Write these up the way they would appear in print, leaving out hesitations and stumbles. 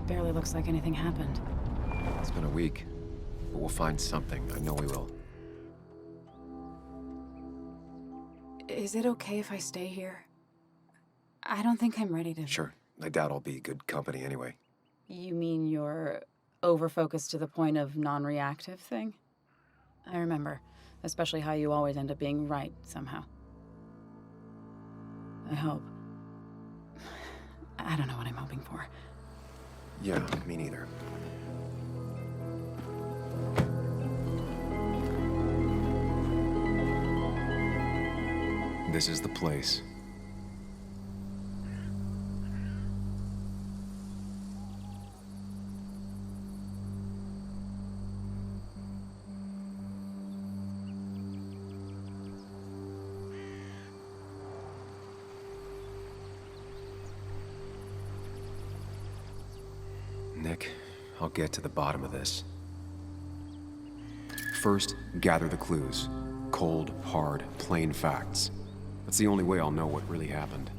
It barely looks like anything happened. It's been a week, but we'll find something. I know we will. Is it okay if I stay here? I don't think I'm ready to... Sure. I doubt I'll be good company anyway. You mean you're over-focused to the point of non-reactive thing? I remember, especially how you always end up being right somehow. I hope. I don't know what I'm hoping for. Yeah, me neither. This is the place. Nick, I'll get to the bottom of this. First, gather the clues. Cold, hard, plain facts. That's the only way I'll know what really happened.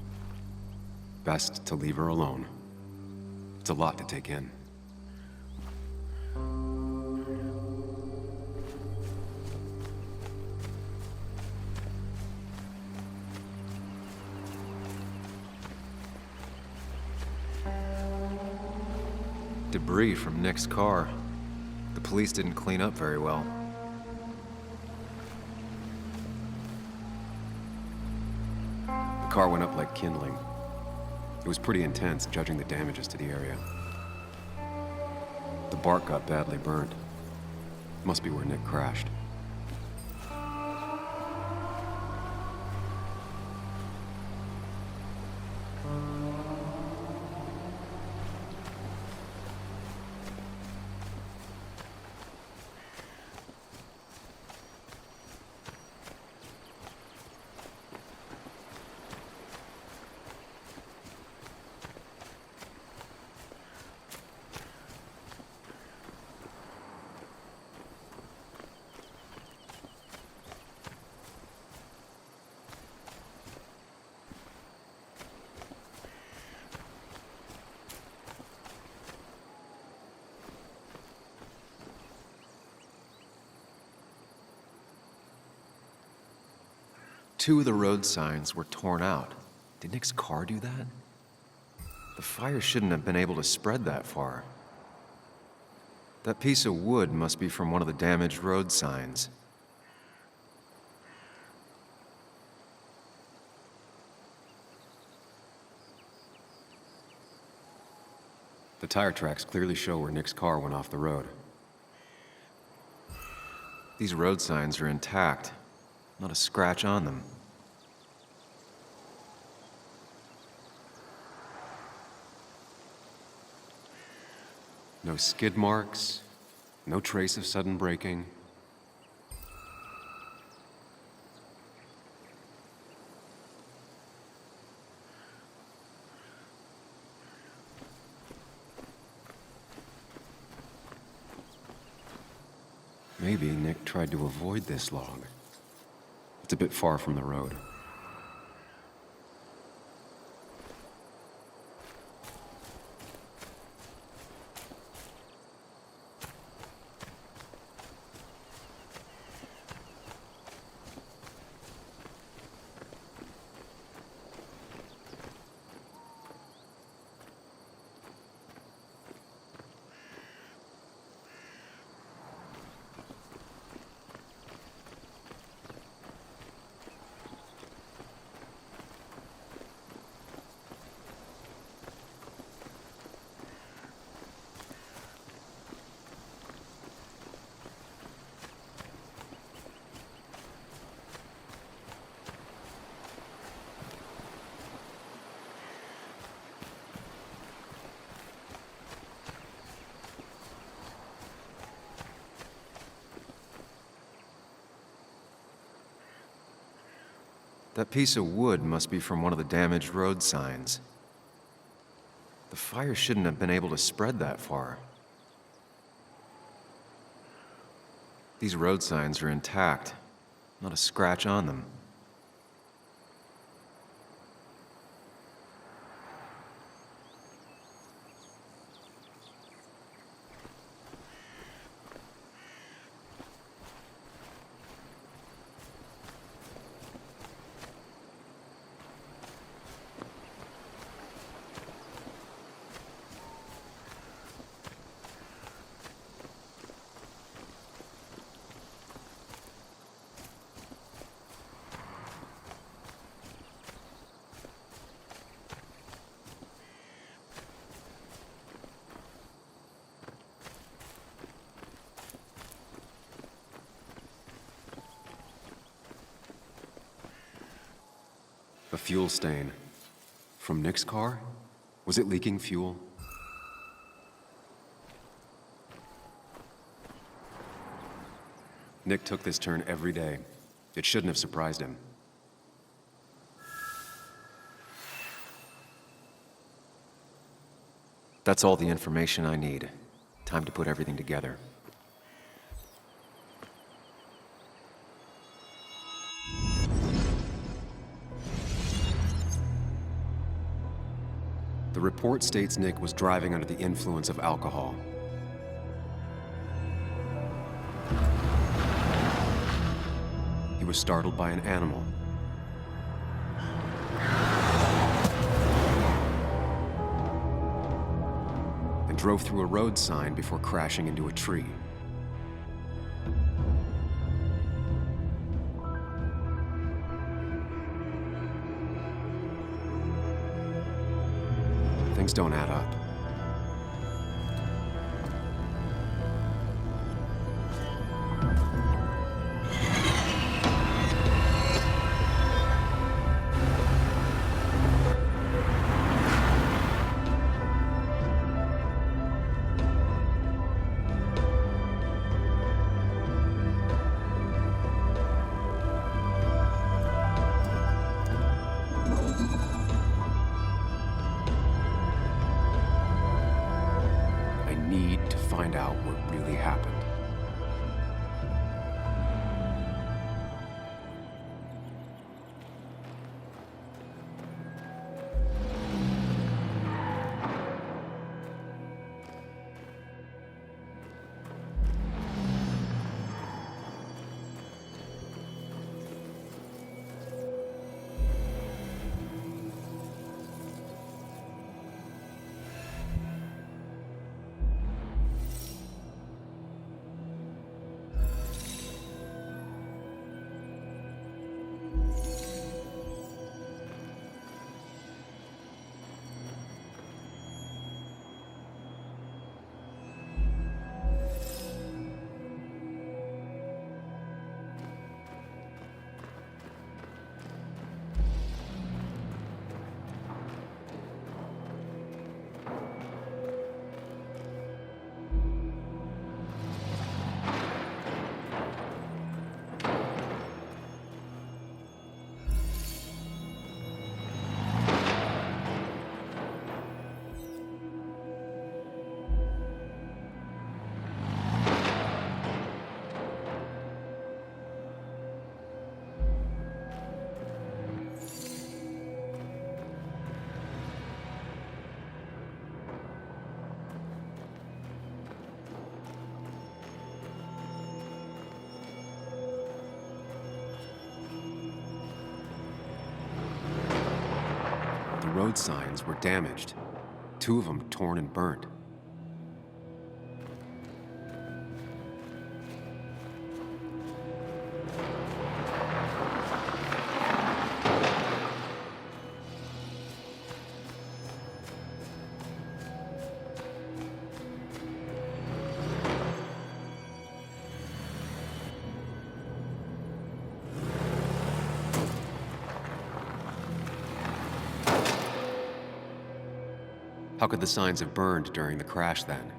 Best to leave her alone. It's a lot to take in. Debris from Nick's car. The police didn't clean up very well. The car went up like kindling. It was pretty intense, judging the damages to the area. The bark got badly burned. Must be where Nick crashed. Two of the road signs were torn out. Did Nick's car do that? The fire shouldn't have been able to spread that far. That piece of wood must be from one of the damaged road signs. The tire tracks clearly show where Nick's car went off the road. These road signs are intact. Not a scratch on them. No skid marks, no trace of sudden braking. Maybe Nick tried to avoid this log. It's a bit far from the road. That piece of wood must be from one of the damaged road signs. The fire shouldn't have been able to spread that far. These road signs are intact. Not a scratch on them. A fuel stain. From Nick's car? Was it leaking fuel? Nick took this turn every day. It shouldn't have surprised him. That's all the information I need. Time to put everything together. The report states Nick was driving under the influence of alcohol. He was startled by an animal. And drove through a road sign before crashing into a tree. Things don't add up. Need to find out what really happened. The road signs were damaged. 2 of them torn and burnt. How could the signs have burned during the crash then?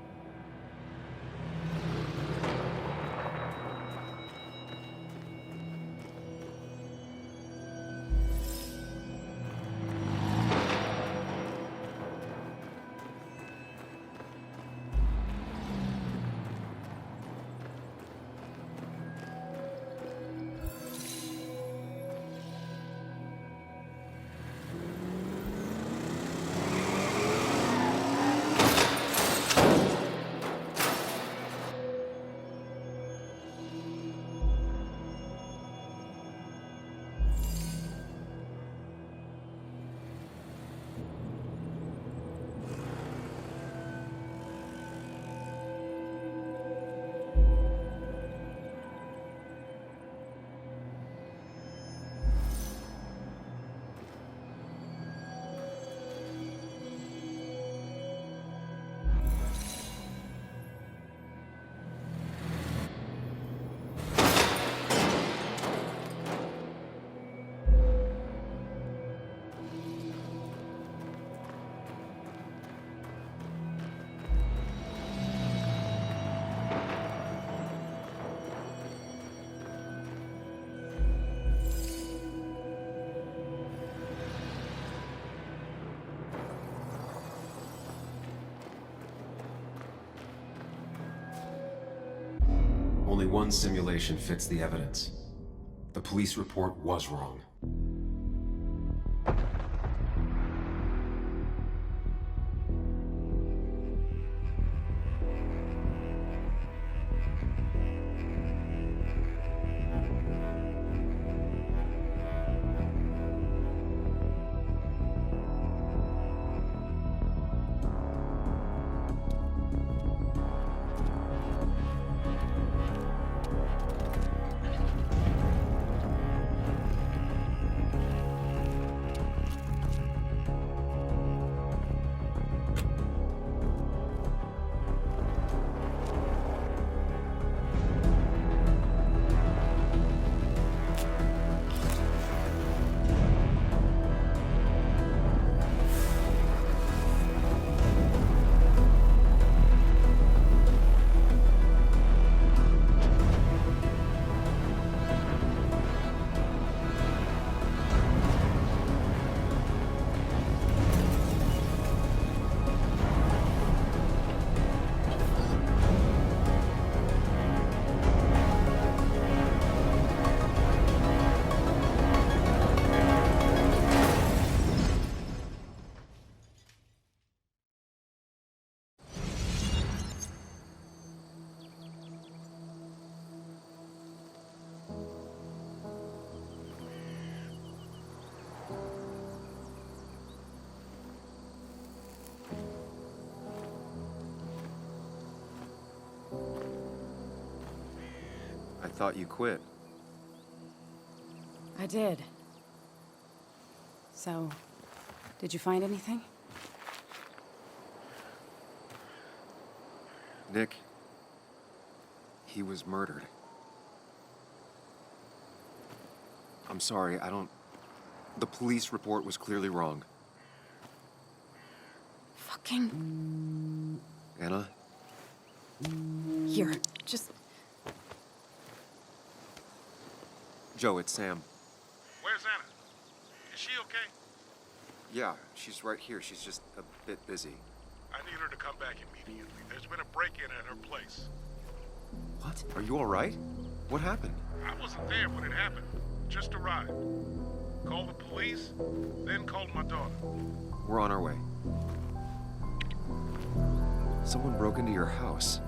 Only one simulation fits the evidence. The police report was wrong. I thought you quit. I did. So, did you find anything? Nick, he was murdered. I'm sorry, the police report was clearly wrong. Fucking... Anna? Here, just... Joe, it's Sam. Where's Anna? Is she okay? Yeah, she's right here. She's just a bit busy. I need her to come back immediately. There's been a break-in at her place. What? Are you all right? What happened? I wasn't there when it happened. Just arrived. Called the police, then called my daughter. We're on our way. Someone broke into your house.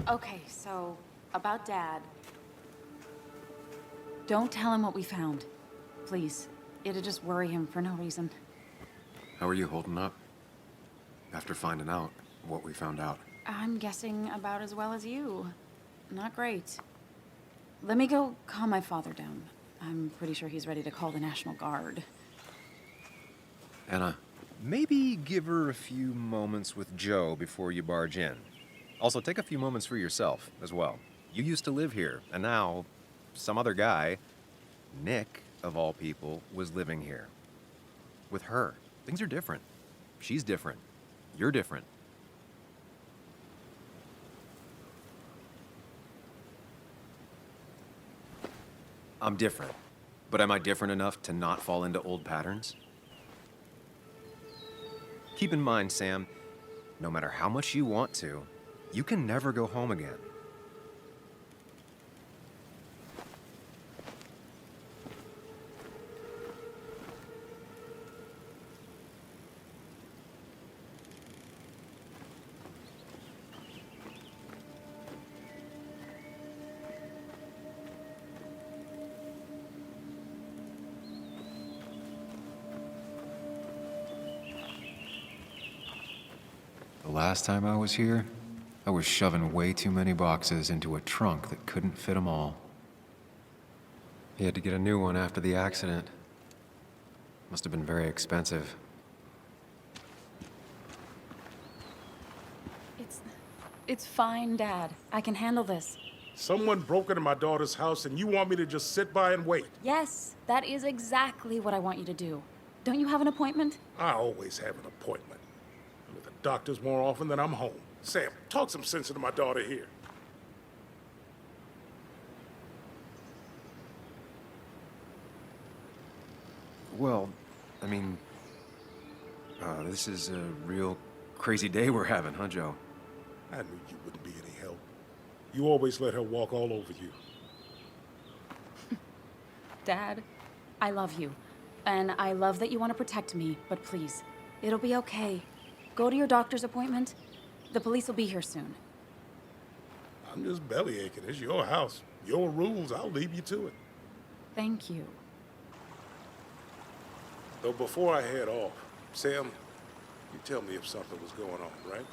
Okay, so, about Dad. Don't tell him what we found. Please. It'll just worry him for no reason. How are you holding up? After finding out what we found out. I'm guessing about as well as you. Not great. Let me go calm my father down. I'm pretty sure he's ready to call the National Guard. Anna, maybe give her a few moments with Joe before you barge in. Also, take a few moments for yourself as well. You used to live here, and now some other guy, Nick, of all people, was living here. With her. Things are different. She's different. You're different. I'm different. But am I different enough to not fall into old patterns? Keep in mind, Sam, no matter how much you want to, you can never go home again. The last time I was here, I was shoving way too many boxes into a trunk that couldn't fit them all. He had to get a new one after the accident. Must have been very expensive. It's fine, Dad. I can handle this. Someone broke into my daughter's house and you want me to just sit by and wait? Yes, that is exactly what I want you to do. Don't you have an appointment? I always have an appointment. I'm at the doctor's more often than I'm home. Sam, talk some sense into my daughter here. Well, I mean, this is a real crazy day we're having, huh, Joe? I knew you wouldn't be any help. You always let her walk all over you. Dad, I love you. And I love that you want to protect me, but please, it'll be okay. Go to your doctor's appointment. The police will be here soon. I'm just belly aching. It's your house. Your rules. I'll leave you to it. Thank you. Though before I head off, Sam, you tell me if something was going on, right?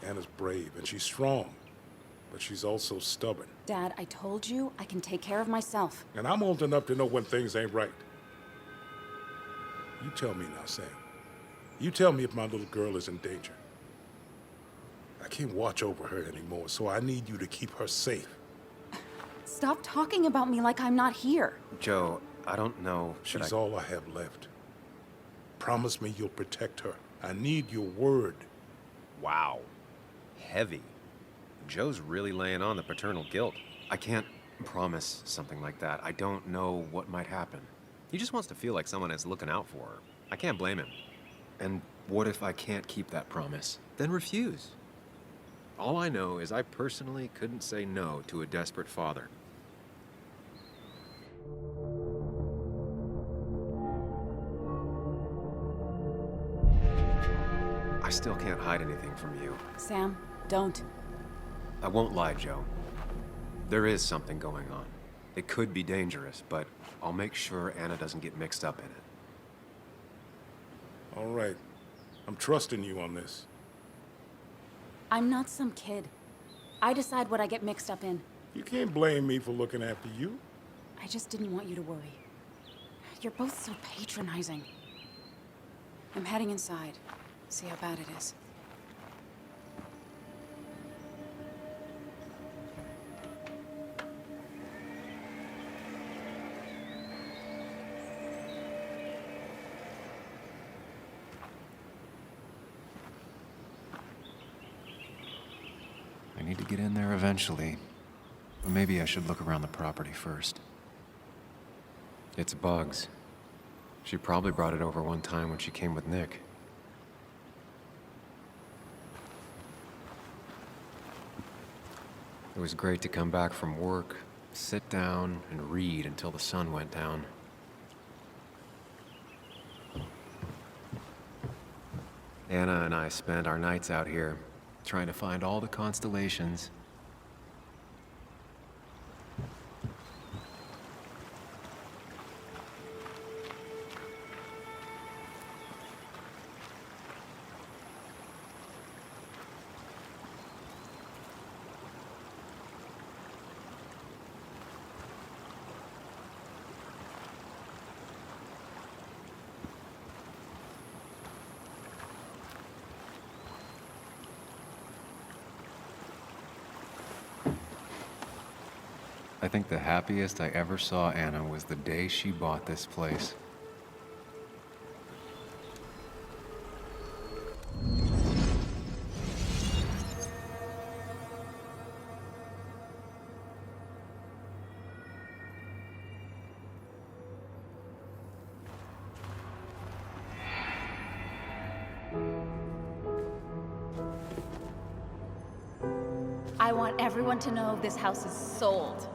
Anna's brave and she's strong, but she's also stubborn. Dad, I told you I can take care of myself. And I'm old enough to know when things ain't right. You tell me now, Sam. You tell me if my little girl is in danger. I can't watch over her anymore, so I need you to keep her safe. Stop talking about me like I'm not here. Joe, I don't know. She's all I have left. Promise me you'll protect her. I need your word. Wow. Heavy. Joe's really laying on the paternal guilt. I can't promise something like that. I don't know what might happen. He just wants to feel like someone is looking out for her. I can't blame him. And what if I can't keep that promise? Then refuse. All I know is I personally couldn't say no to a desperate father. I still can't hide anything from you. Sam, don't. I won't lie, Joe. There is something going on. It could be dangerous, but I'll make sure Anna doesn't get mixed up in it. All right. I'm trusting you on this. I'm not some kid. I decide what I get mixed up in. You can't blame me for looking after you. I just didn't want you to worry. You're both so patronizing. I'm heading inside. See how bad it is. I need to get in there eventually, but maybe I should look around the property first. It's Bugs. She probably brought it over one time when she came with Nick. It was great to come back from work, sit down, and read until the sun went down. Anna and I spent our nights out here, trying to find all the constellations. I think the happiest I ever saw Anna was the day she bought this place. I want everyone to know this house is sold.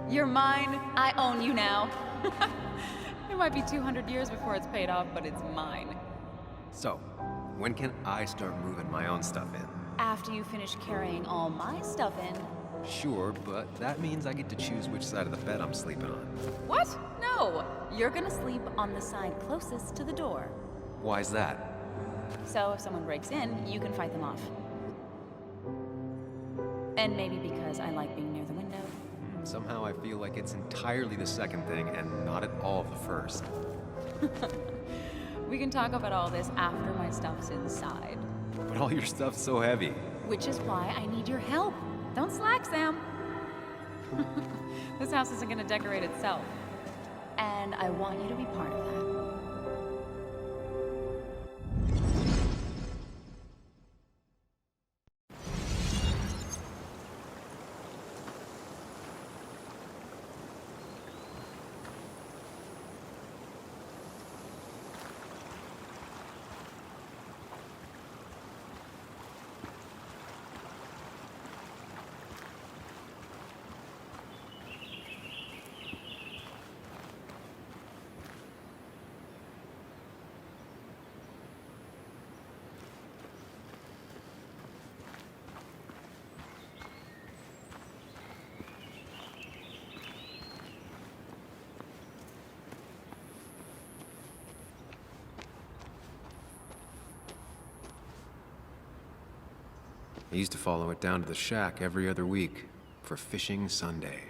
You're mine. I own you now. It might be 200 years before it's paid off, but it's mine. So, when can I start moving my own stuff in? After you finish carrying all my stuff in. Sure, but that means I get to choose which side of the bed I'm sleeping on. What? No. You're gonna sleep on the side closest to the door. Why's that? So if someone breaks in, you can fight them off. And maybe because I like being near the window. Somehow I feel like it's entirely the second thing and not at all the first. We can talk about all this after my stuff's inside. But all your stuff's so heavy. Which is why I need your help. Don't slack, Sam. This house isn't gonna decorate itself. And I want you to be part of that. I used to follow it down to the shack every other week for fishing Sunday.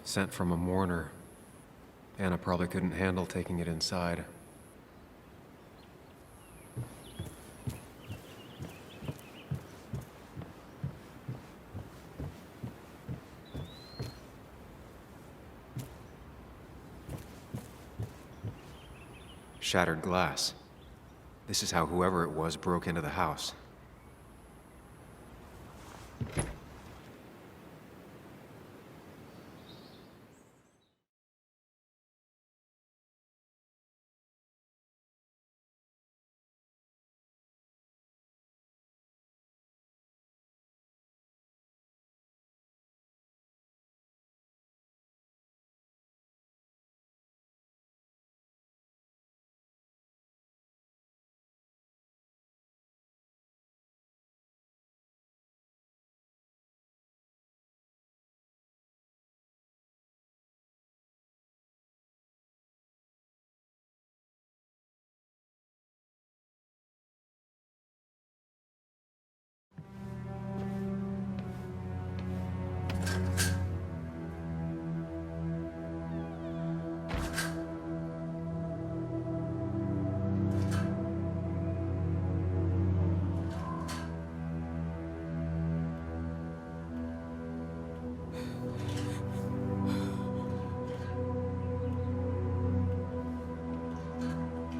Sent from a mourner. Anna probably couldn't handle taking it inside. Shattered glass. This is how whoever it was broke into the house.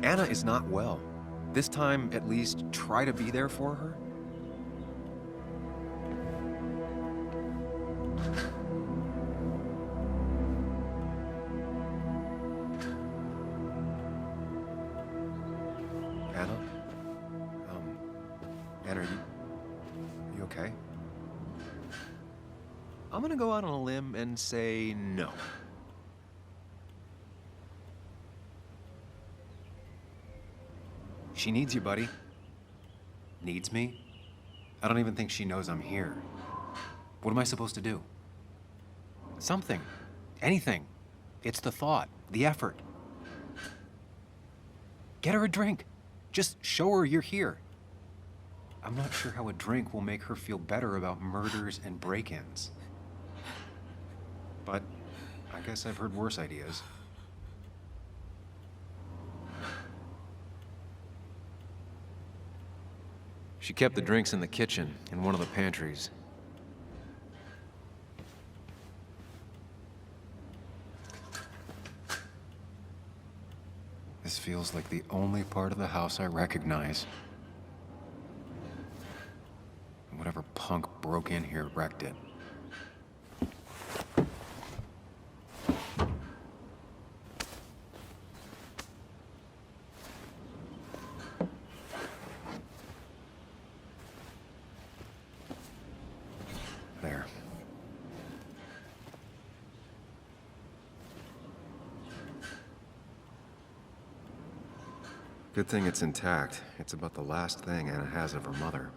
Anna is not well. This time, at least, try to be there for her. Anna? Anna, are you okay? I'm gonna go out on a limb and say no. She needs you, buddy. Needs me? I don't even think she knows I'm here. What am I supposed to do? Something. Anything. It's the thought, the effort. Get her a drink. Just show her you're here. I'm not sure how a drink will make her feel better about murders and break-ins. But I guess I've heard worse ideas. She kept the drinks in the kitchen, in one of the pantries. This feels like the only part of the house I recognize. Whatever punk broke in here wrecked it. There. Good thing it's intact. It's about the last thing Anna has of her mother.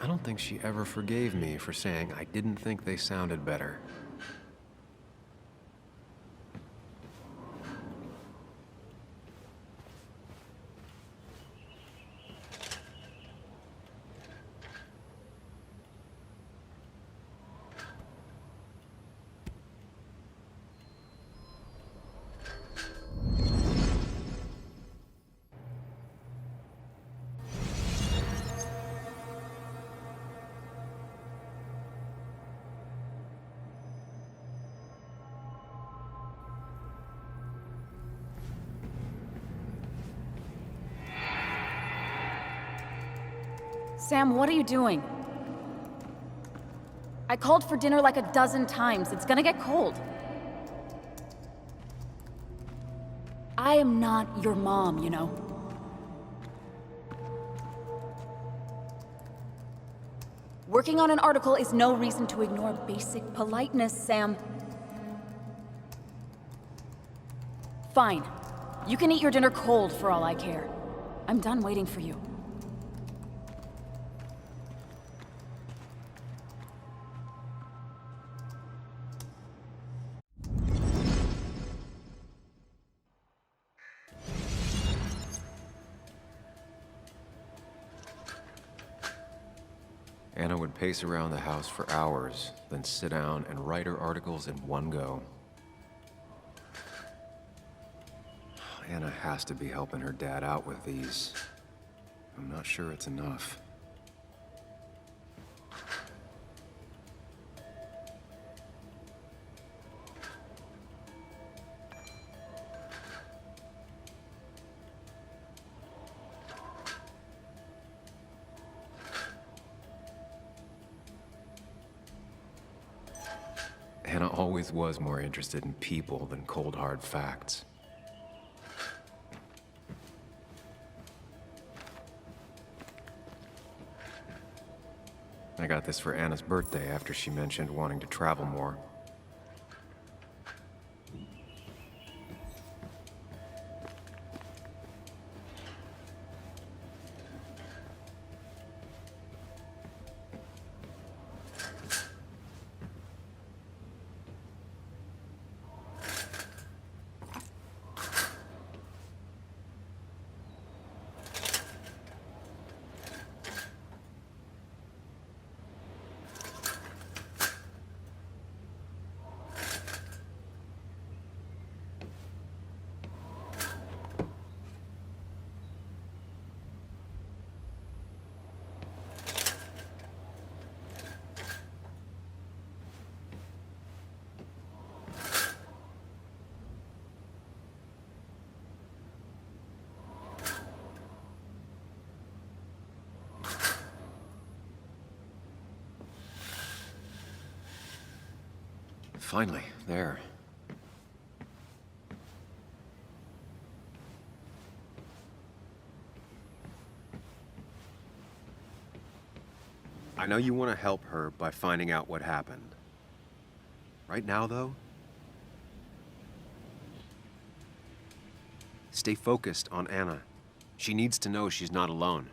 I don't think she ever forgave me for saying I didn't think they sounded better. Sam, what are you doing? I called for dinner like a dozen times. It's gonna get cold. I am not your mom, you know. Working on an article is no reason to ignore basic politeness, Sam. Fine. You can eat your dinner cold for all I care. I'm done waiting for you. Anna would pace around the house for hours, then sit down and write her articles in one go. Anna has to be helping her dad out with these. I'm not sure it's enough. Anna always was more interested in people than cold, hard facts. I got this for Anna's birthday after she mentioned wanting to travel more. Finally, there. I know you want to help her by finding out what happened. Right now, though, stay focused on Anna. She needs to know she's not alone.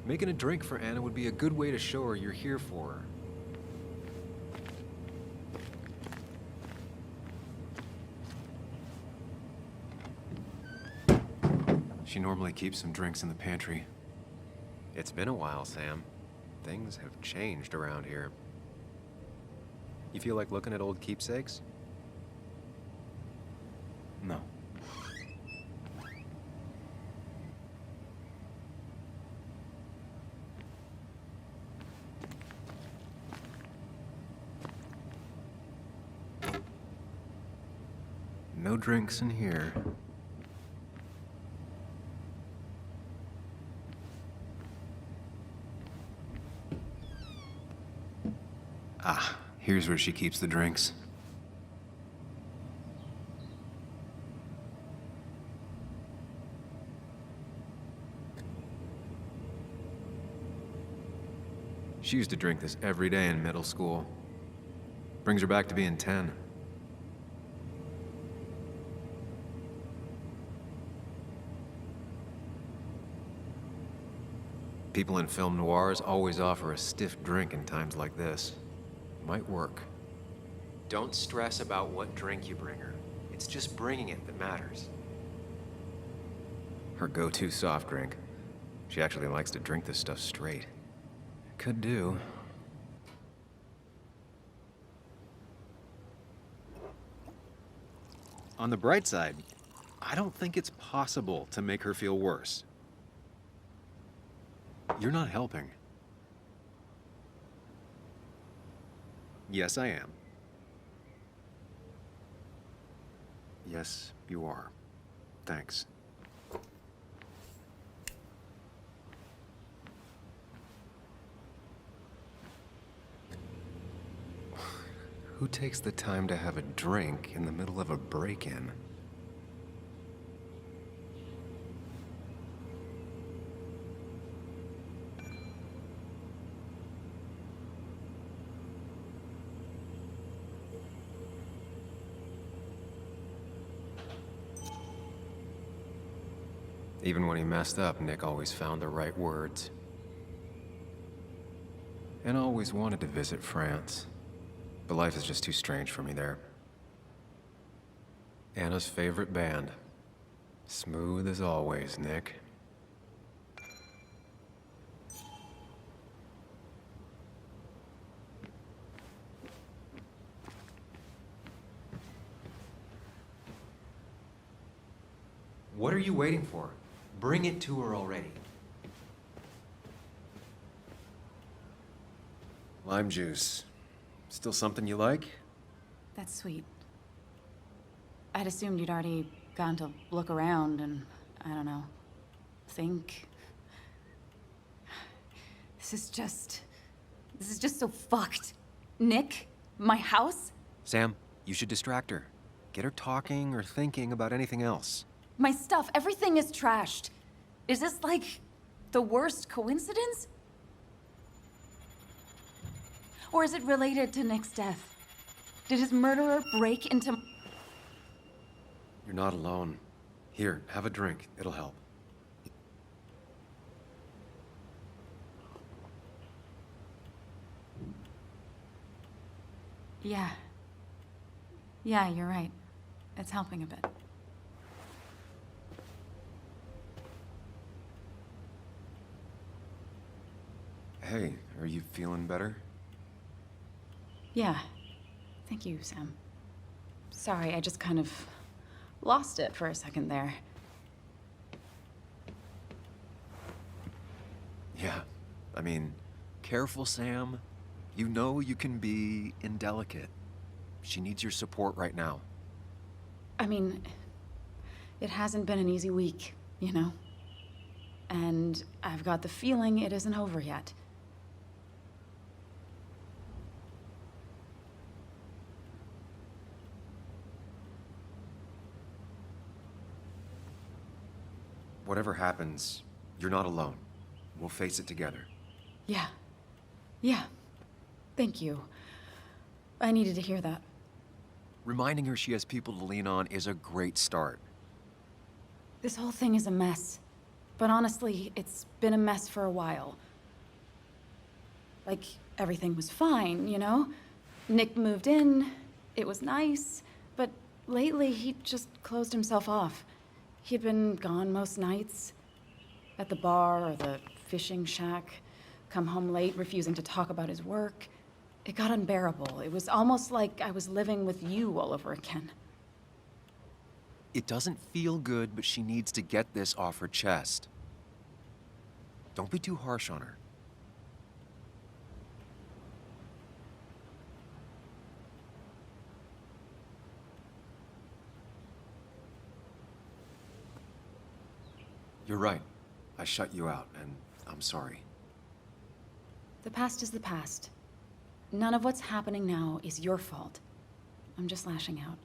Making a drink for Anna would be a good way to show her you're here for her. She normally keeps some drinks in the pantry. It's been a while, Sam. Things have changed around here. You feel like looking at old keepsakes? No. No drinks in here. Ah, here's where she keeps the drinks. She used to drink this every day in middle school. Brings her back to being 10. People in film noirs always offer a stiff drink in times like this. Might work. Don't stress about what drink you bring her. It's just bringing it that matters. Her go-to soft drink. She actually likes to drink this stuff straight. Could do. On the bright side, I don't think it's possible to make her feel worse. You're not helping. Yes, I am. Yes, you are. Thanks. Who takes the time to have a drink in the middle of a break-in? Even when he messed up, Nick always found the right words. And always wanted to visit France. But life is just too strange for me there. Anna's favorite band. Smooth as always, Nick. What are you waiting for? Bring it to her already. Lime juice. Still something you like? That's sweet. I'd assumed you'd already gone to look around and, I don't know, think. This is just so fucked. Nick? My house? Sam, you should distract her. Get her talking or thinking about anything else. My stuff, everything is trashed. Is this like the worst coincidence? Or is it related to Nick's death? Did his murderer break into... You're not alone. Here, have a drink. It'll help. Yeah. Yeah, you're right. It's helping a bit. Hey, are you feeling better? Yeah. Thank you, Sam. Sorry, I just kind of lost it for a second there. Yeah. I mean, careful, Sam. You know you can be indelicate. She needs your support right now. I mean, it hasn't been an easy week, you know? And I've got the feeling it isn't over yet. Whatever happens, you're not alone. We'll face it together. Yeah. Yeah. Thank you. I needed to hear that. Reminding her she has people to lean on is a great start. This whole thing is a mess. But honestly, it's been a mess for a while. Like, everything was fine, you know? Nick moved in, it was nice, but lately he just closed himself off. He'd been gone most nights, at the bar or the fishing shack, come home late, refusing to talk about his work. It got unbearable. It was almost like I was living with you all over again. It doesn't feel good, but she needs to get this off her chest. Don't be too harsh on her. You're right. I shut you out, and I'm sorry. The past is the past. None of what's happening now is your fault. I'm just lashing out.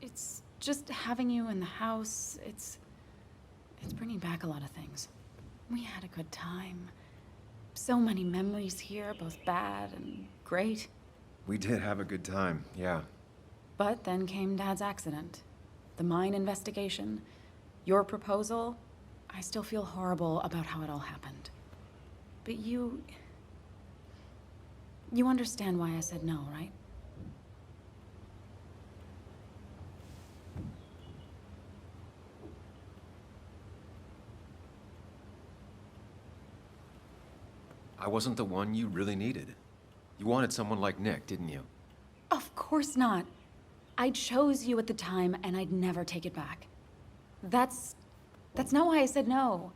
It's just having you in the house, it's bringing back a lot of things. We had a good time. So many memories here, both bad and great. We did have a good time, yeah. But then came Dad's accident, the mine investigation, your proposal. I still feel horrible about how it all happened. But you understand why I said no, right? I wasn't the one you really needed. You wanted someone like Nick, didn't you? Of course not. I chose you at the time, and I'd never take it back. That's not why I said no.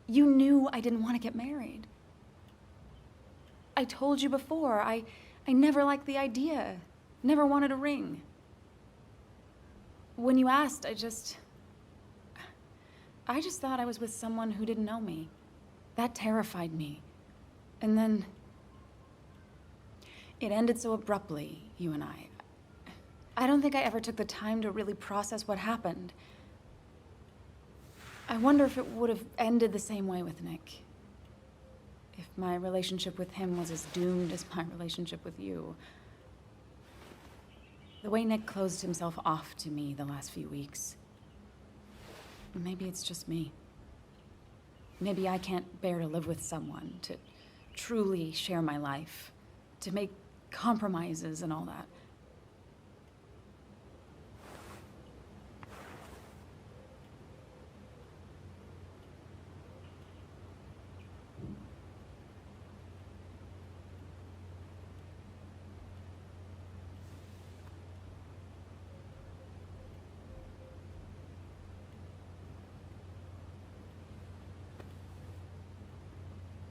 You knew I didn't want to get married. I told you before, I never liked the idea. Never wanted a ring. When you asked, I just thought I was with someone who didn't know me. That terrified me. And then it ended so abruptly, you and I. I don't think I ever took the time to really process what happened. I wonder if it would have ended the same way with Nick. If my relationship with him was as doomed as my relationship with you. The way Nick closed himself off to me the last few weeks. Maybe it's just me. Maybe I can't bear to live with someone, to truly share my life, to make compromises and all that.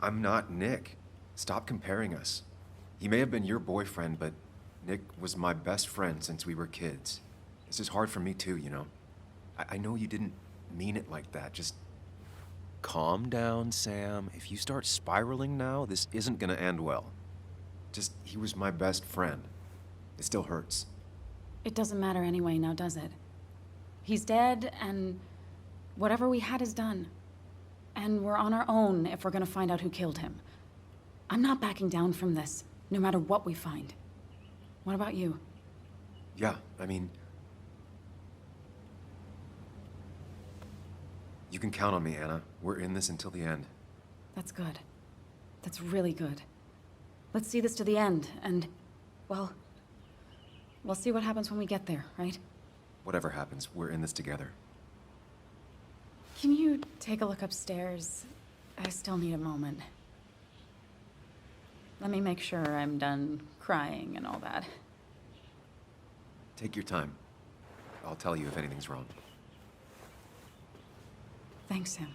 I'm not Nick. Stop comparing us. He may have been your boyfriend, but Nick was my best friend since we were kids. This is hard for me too, you know? I know you didn't mean it like that. Just calm down, Sam. If you start spiraling now, this isn't gonna end well. He was my best friend. It still hurts. It doesn't matter anyway now, does it? He's dead, and whatever we had is done. And we're on our own if we're gonna find out who killed him. I'm not backing down from this, no matter what we find. What about you? Yeah, I mean... You can count on me, Anna. We're in this until the end. That's good. That's really good. Let's see this to the end, and, well, we'll see what happens when we get there, right? Whatever happens, we're in this together. Can you take a look upstairs? I still need a moment. Let me make sure I'm done crying and all that. Take your time. I'll tell you if anything's wrong. Thanks, Sam.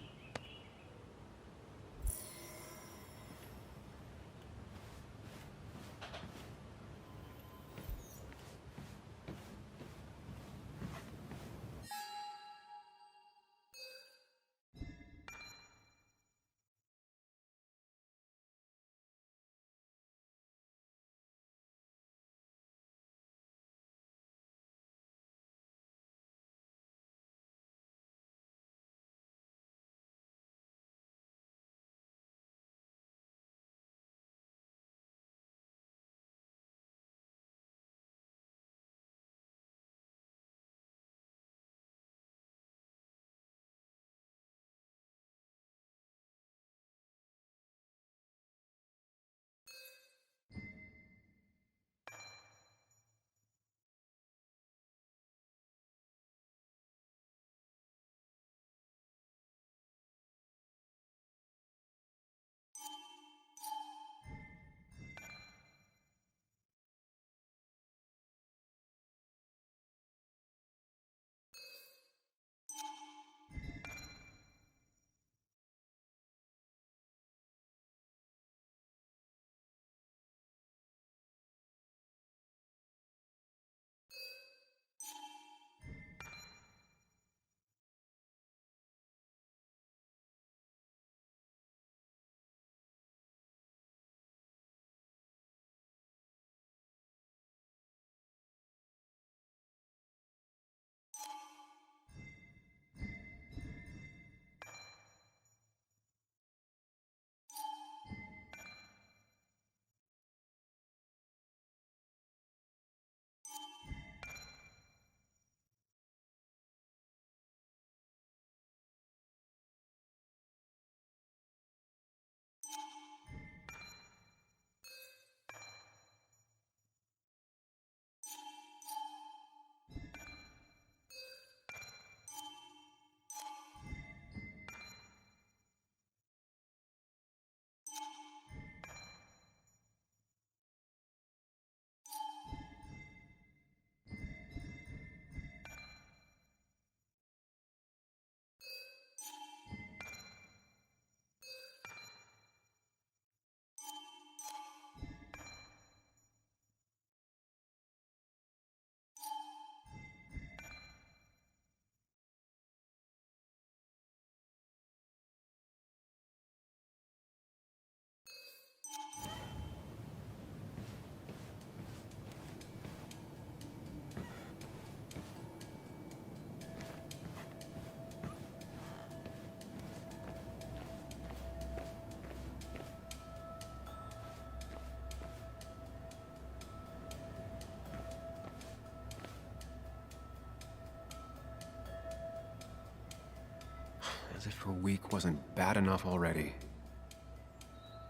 if a week wasn't bad enough already.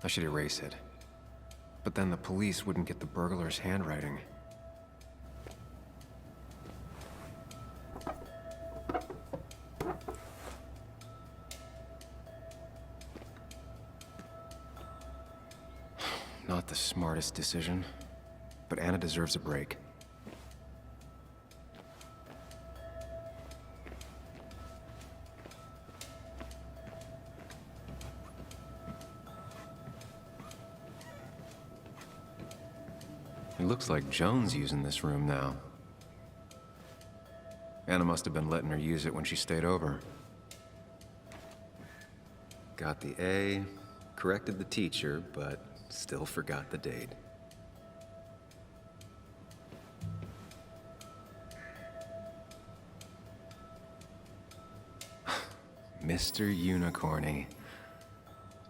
I should erase it. But then the police wouldn't get the burglar's handwriting. Not the smartest decision, but Anna deserves a break. It looks like Joan's using this room now. Anna must have been letting her use it when she stayed over. Got the A, corrected the teacher, but still forgot the date. Mr. Unicorny.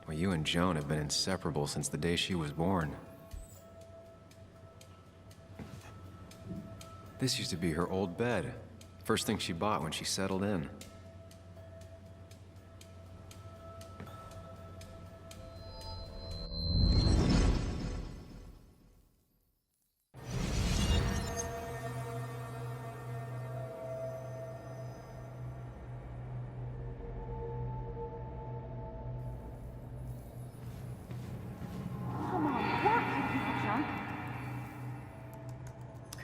Well, you and Joan have been inseparable since the day she was born. This used to be her old bed. First thing she bought when she settled in.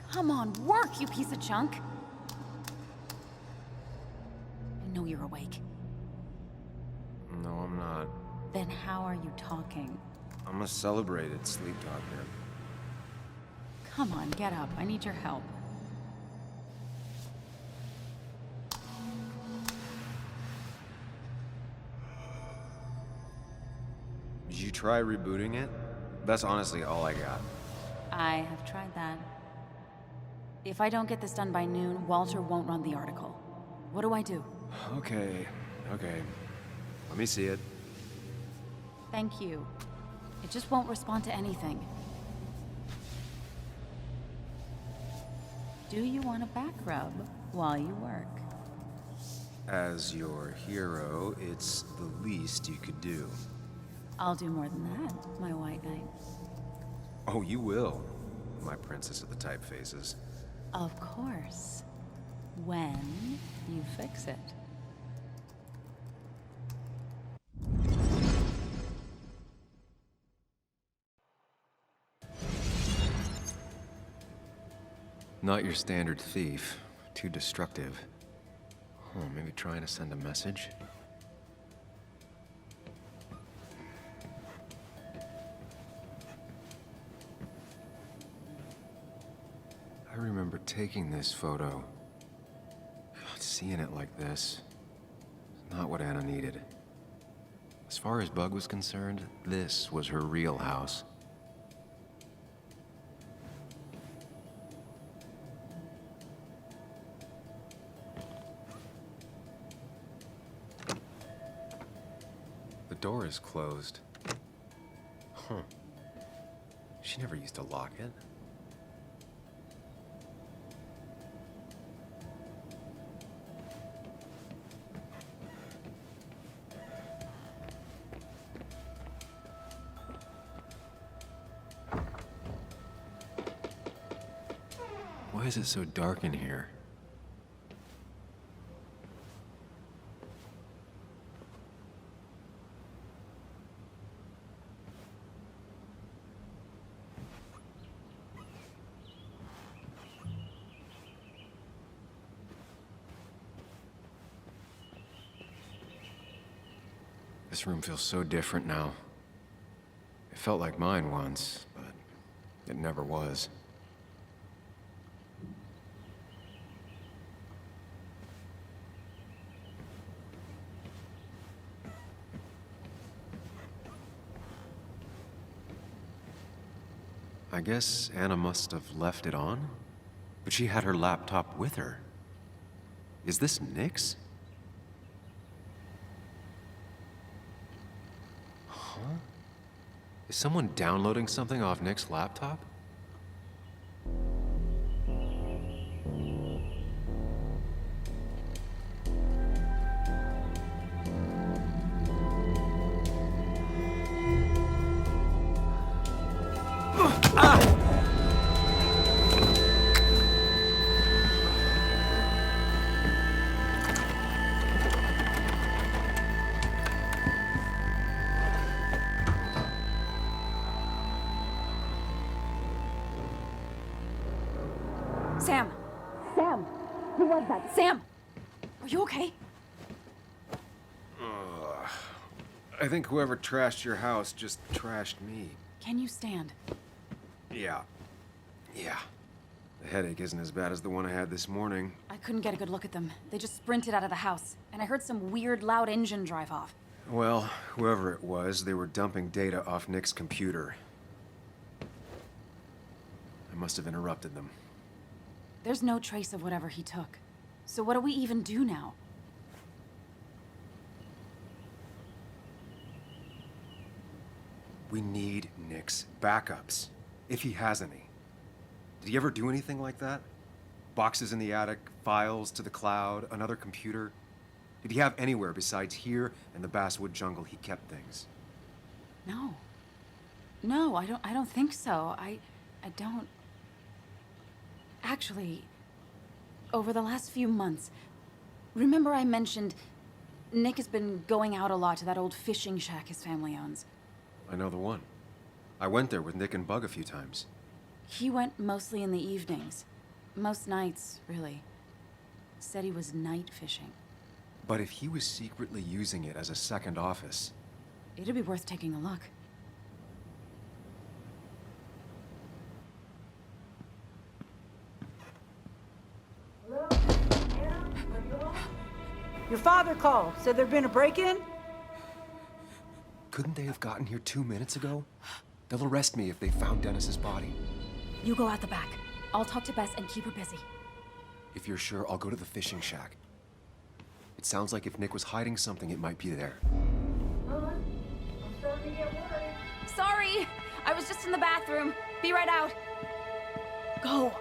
Come on, work, you piece of junk! I know you're awake. No, I'm not. Then how are you talking? I'm a celebrated sleep talker. Come on, get up. I need your help. Did you try rebooting it? That's honestly all I got. I have tried that. If I don't get this done by noon, Walter won't run the article. What do I do? Okay. Let me see it. Thank you. It just won't respond to anything. Do you want a back rub while you work? As your hero, it's the least you could do. I'll do more than that, my white knight. Oh, you will, my princess of the typefaces. Of course. When you fix it. Not your standard thief. Too destructive. Oh, maybe trying to send a message? I remember taking this photo. God, seeing it like this. Not what Anna needed. As far as Bug was concerned, this was her real house. The door is closed. Huh. She never used to lock it. Why is it so dark in here? This room feels so different now. It felt like mine once, but it never was. I guess Anna must have left it on, but she had her laptop with her. Is this Nick's? Huh? Is someone downloading something off Nick's laptop? was that? Sam! Are you okay? I think whoever trashed your house just trashed me. Can you stand? Yeah. The headache isn't as bad as the one I had this morning. I couldn't get a good look at them. They just sprinted out of the house, and I heard some weird, loud engine drive off. Well, whoever it was, they were dumping data off Nick's computer. I must have interrupted them. There's no trace of whatever he took. So what do we even do now? We need Nick's backups, if he has any. Did he ever do anything like that? Boxes in the attic, files to the cloud, another computer? Did he have anywhere besides here and the basswood jungle he kept things? No. No, I don't think so. I don't... Actually, over the last few months, remember I mentioned Nick has been going out a lot to that old fishing shack his family owns? I know the one. I went there with Nick and Bug a few times. He went mostly in the evenings. Most nights, really. Said he was night fishing. But if he was secretly using it as a second office... It'd be worth taking a look. Your father called. Said there'd been a break-in? Couldn't they have gotten here 2 minutes ago? They'll arrest me if they found Dennis's body. You go out the back. I'll talk to Bess and keep her busy. If you're sure, I'll go to the fishing shack. It sounds like if Nick was hiding something, it might be there. I'm starting to get worried. Sorry! I was just in the bathroom. Be right out. Go.